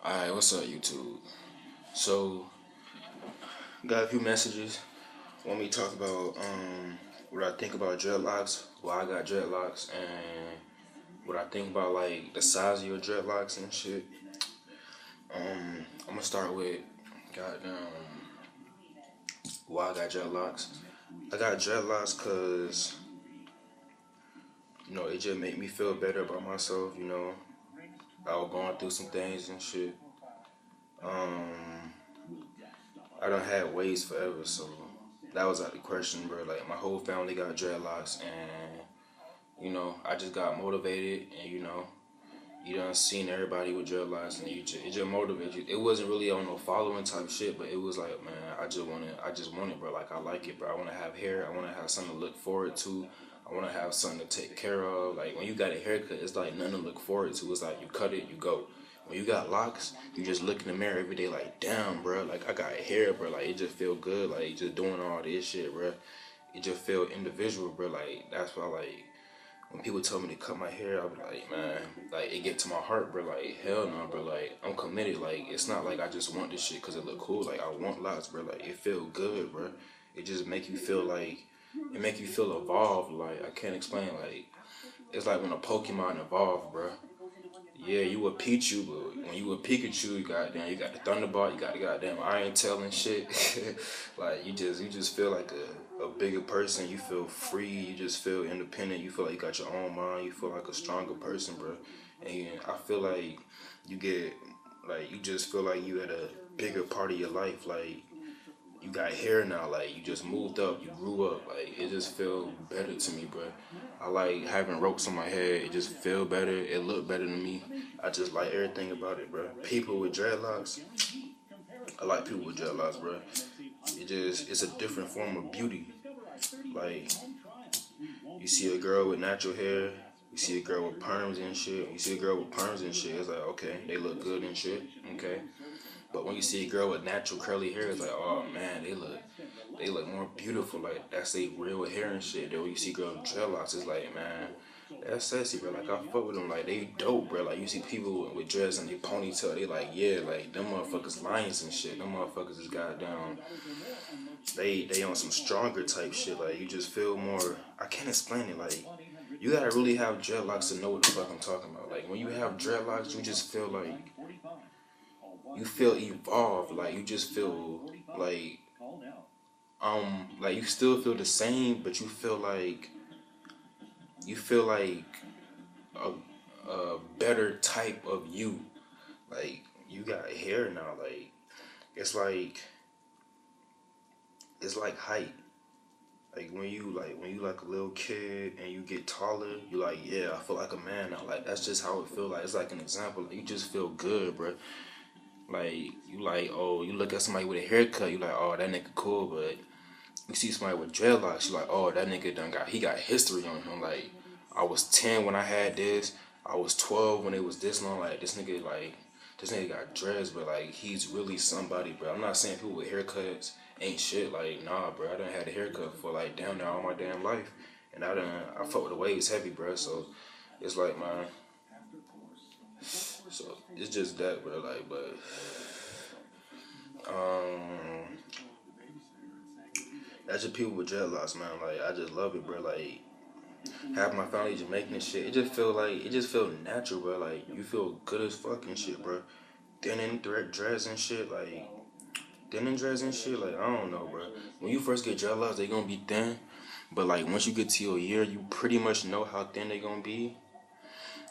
Alright, what's up, YouTube? So, got a few messages. Want me to talk about what I think about dreadlocks, why I got dreadlocks, and what I think about like the size of your dreadlocks and shit. I'm gonna start with goddamn why I got dreadlocks. I got dreadlocks cause it just made me feel better about myself. I was going through some things and shit. I done had waves forever, so that was out the question, bro. Like my whole family got dreadlocks, and I just got motivated, and you done seen everybody with dreadlocks, and it just motivated you. It wasn't really on no following type shit, but it was like, man, I just want it, bro. Like I like it, bro. I want to have hair. I want to have something to look forward to. I want to have something to take care of. Like when you got a haircut, it's like nothing to look forward to. It's like you cut it, you go. When you got locks, you just look in the mirror every day like, damn, bro. Like I got hair, bro. Like it just feel good. Like just doing all this shit, bro. It just feel individual, bro. Like that's why, like when people tell me to cut my hair, I'll be like, man, like it get to my heart, bro. Like hell no, bro. Like I'm committed. Like it's not like I just want this shit because it look cool. Like I want lots, bro. Like it feel good, bro. It just make you feel like it make you feel evolved. Like I can't explain. Like it's like when a Pokemon evolved, bro. Yeah, you a Pichu, but when you a Pikachu, you got the Thunderbolt, you got the goddamn Iron Tail and shit. Like you just feel like a bigger person. You feel free. You just feel independent. You feel like you got your own mind. You feel like a stronger person, bro. And I feel like you get like you just feel like you at a bigger part of your life. Like you got hair now, like you just moved up, you grew up, like it just feel better to me, bro. I like having ropes on my head, it just feel better, it look better to me. I just like everything about it, bro. People with dreadlocks, I like people with dreadlocks, bro. It's a different form of beauty. Like you see a girl with natural hair, you see a girl with perms and shit. You see a girl with perms and shit, it's like okay, they look good and shit, okay. But when you see a girl with natural curly hair, it's like, oh man, they look more beautiful. Like that's they real hair and shit. Then when you see girls with dreadlocks, it's like, man, that's sexy, bro. Like I fuck with them, like they dope, bro. Like you see people with dreads and they ponytail, they like, yeah, like them motherfuckers lions and shit. Them motherfuckers is goddamn. They on some stronger type shit. Like you just feel more. I can't explain it. Like you gotta really have dreadlocks to know what the fuck I'm talking about. Like when you have dreadlocks, you just feel like you feel evolved. Like you just feel like you still feel the same, but you feel like a better type of you. Like you got hair now. Like it's like it's like height. Like when you like a little kid and you get taller, you like, yeah, I feel like a man now. Like that's just how it feel. Like it's like an example. Like, you just feel good, bro. Like you like, oh, you look at somebody with a haircut, you like, oh, that nigga cool, but you see somebody with dreadlocks, you like, oh, that nigga he got history on him. Like I was 10 when I had this, I was 12 when it was this long. Like this nigga got dreads, but like he's really somebody, bro. I'm not saying people with haircuts ain't shit. Like nah, bro. I done had a haircut for like damn near all my damn life, and I fuck with the waves heavy, bro. So it's like man, so it's just that, bro. Like, but um, that's just people with dreadlocks, man. Like I just love it, bro. Like half my family Jamaican and shit. It just feel natural, bro. Like you feel good as fuck and shit, bro. Denim dreads and shit, like denim dreads and shit. Like I don't know, bro. When you first get dreadlocks, they gonna be thin, but like once you get to your year, you pretty much know how thin they gonna be.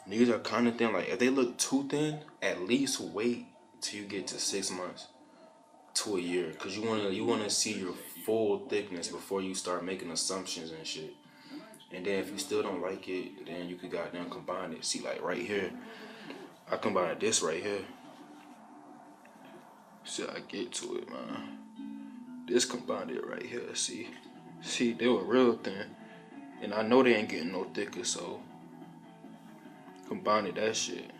Niggas are kind of thin. Like if they look too thin, at least wait till you get to 6 months to a year, cause you wanna see your full thickness before you start making assumptions and shit. And then if you still don't like it, then you could goddamn combine it. See, like right here, I combined this right here. See, I get to it, man. This combined it right here. See, they were real thin, and I know they ain't getting no thicker, so combined that shit.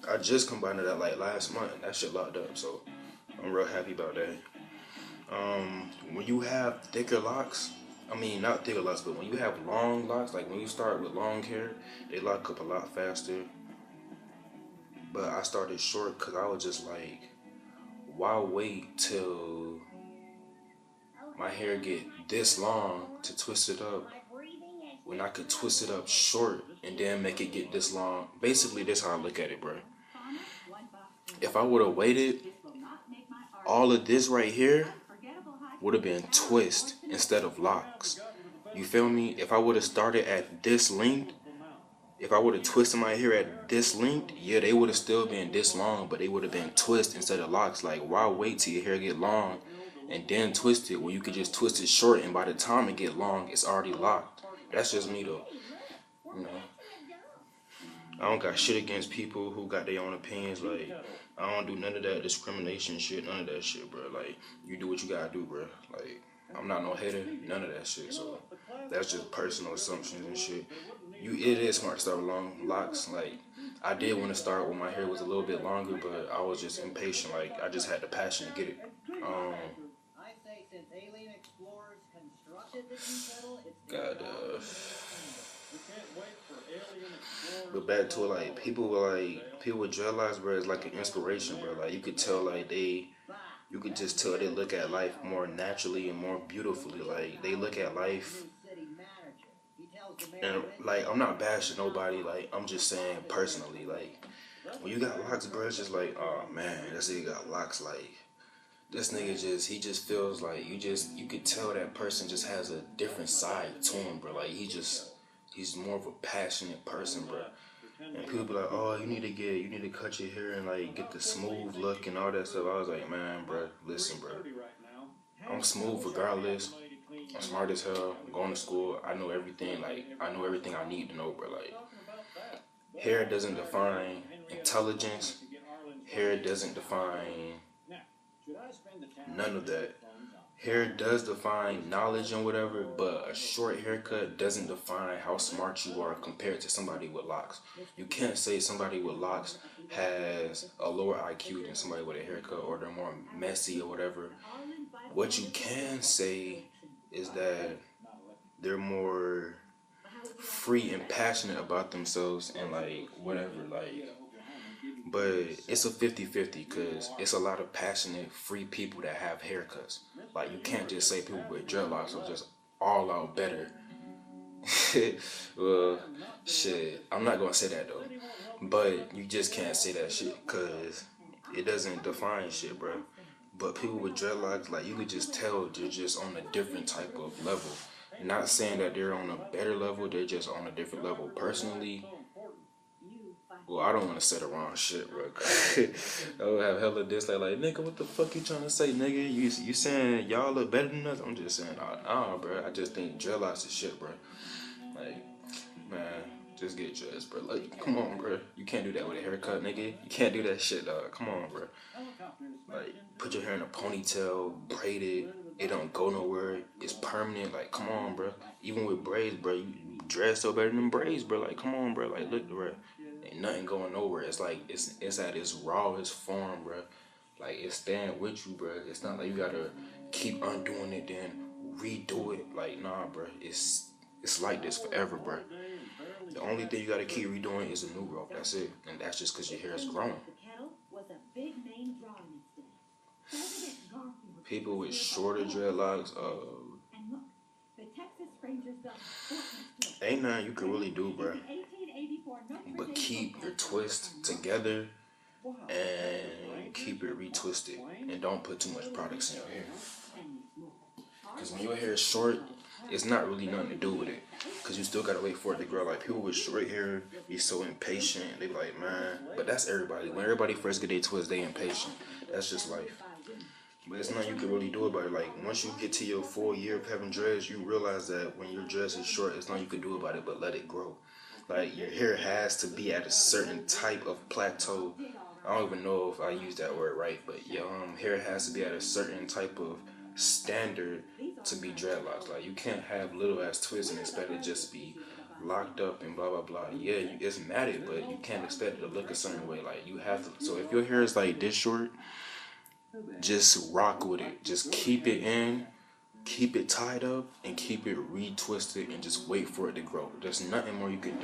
I just combined that like last month. That shit locked up, so I'm real happy about that. When you have thicker locks, I mean, not thicker locks, but when you have long locks, like when you start with long hair, they lock up a lot faster. But I started short because I was just like, why wait till my hair get this long to twist it up when I could twist it up short and then make it get this long? Basically, this how I look at it, bro. If I would have waited, all of this right here would have been twist instead of locks. You feel me? If I would have started at this length, if I would have twisted my hair at this length, yeah, they would have still been this long, but they would have been twist instead of locks. Like, why wait till your hair get long and then twist it when you could just twist it short and by the time it get long, it's already locked? That's just me though. You know, I don't got shit against people who got their own opinions. Like, I don't do none of that discrimination shit, none of that shit, bro. Like, you do what you gotta do, bro. Like, I'm not no hater, none of that shit. So that's just personal assumptions and shit. It is smart to start with long locks. Like, I did want to start when my hair was a little bit longer, but I was just impatient. Like, I just had the passion to get it. God, but back to it, like, people with dreadlocks, bro, is like an inspiration, bro. Like, you could tell, like, you could just tell they look at life more naturally and more beautifully. Like, they look at life. And, like, I'm not bashing nobody, like, I'm just saying personally, like, when you got locks, bro, it's just like, oh, man, this nigga got locks, like, this nigga he just feels like, you could tell that person just has a different side to him, bro, like, he's more of a passionate person, bro, and people be like, oh, you need to cut your hair and, like, get the smooth look and all that stuff. I was like, man, bro, listen, bro, I'm smooth regardless. I'm smart as hell. I'm going to school. I know everything. Like, I know everything I need to know, bro. Like, hair doesn't define intelligence. Hair doesn't define none of that. Hair does define knowledge and whatever, but a short haircut doesn't define how smart you are compared to somebody with locks. You can't say somebody with locks has a lower IQ than somebody with a haircut, or they're more messy or whatever. What you can say is that they're more free and passionate about themselves and, like, whatever, like, but it's a 50-50 because it's a lot of passionate, free people that have haircuts. Like, you can't just say people with dreadlocks are just all out better. Well, shit, I'm not gonna say that though, but you just can't say that shit because it doesn't define shit, bro. But people with dreadlocks, like, you could just tell they're just on a different type of level. Not saying that they're on a better level, they're just on a different level. Personally, well, I don't want to say the wrong shit, bro. I would have hella dislike, like, nigga, what the fuck you trying to say, nigga? You saying y'all look better than us? I'm just saying, nah, bro. I just think dreadlocks is shit, bro. Like, man, just get dreads, bro. Like, come on, bro. You can't do that with a haircut, nigga. You can't do that shit, dog. Come on, bro. Like, put your hair in a ponytail, braid it. It don't go nowhere. It's permanent. Like, come on, bro. Even with braids, bro, you dread still better than braids, bro. Like, come on, bro. Like, look, bro. Ain't nothing going nowhere. It's like, it's at its rawest form, bro. Like, it's staying with you, bro. It's not like you gotta keep undoing it, then redo it. Like, nah, bro. It's like this forever, bro. The only thing you gotta keep redoing is a new growth. That's it. And that's just because your hair is growing. People with shorter dreadlocks, ain't nothing you can really do, bro, but keep your twist together and keep it retwisted, and don't put too much products in your hair. Because when your hair is short, it's not really nothing to do with it, because you still gotta wait for it to grow. Like, people with short hair be so impatient. They be like, man, but that's everybody. When everybody first get their twist, they impatient. That's just life. But it's nothing you can really do about it. Like, once you get to your full year of having dreads, you realize that when your dreads is short, it's nothing you can do about it but let it grow. Like, your hair has to be at a certain type of plateau. I don't even know if I use that word right, but your hair has to be at a certain type of standard to be dreadlocks. Like, you can't have little ass twists and expect it just be locked up and blah blah blah. Yeah, it's matted, but you can't expect it to look a certain way. Like, you have to. So if your hair is like this short, just rock with it. Just keep it in. keep it tied up and keep it retwisted and just wait for it to grow. There's nothing more you can do.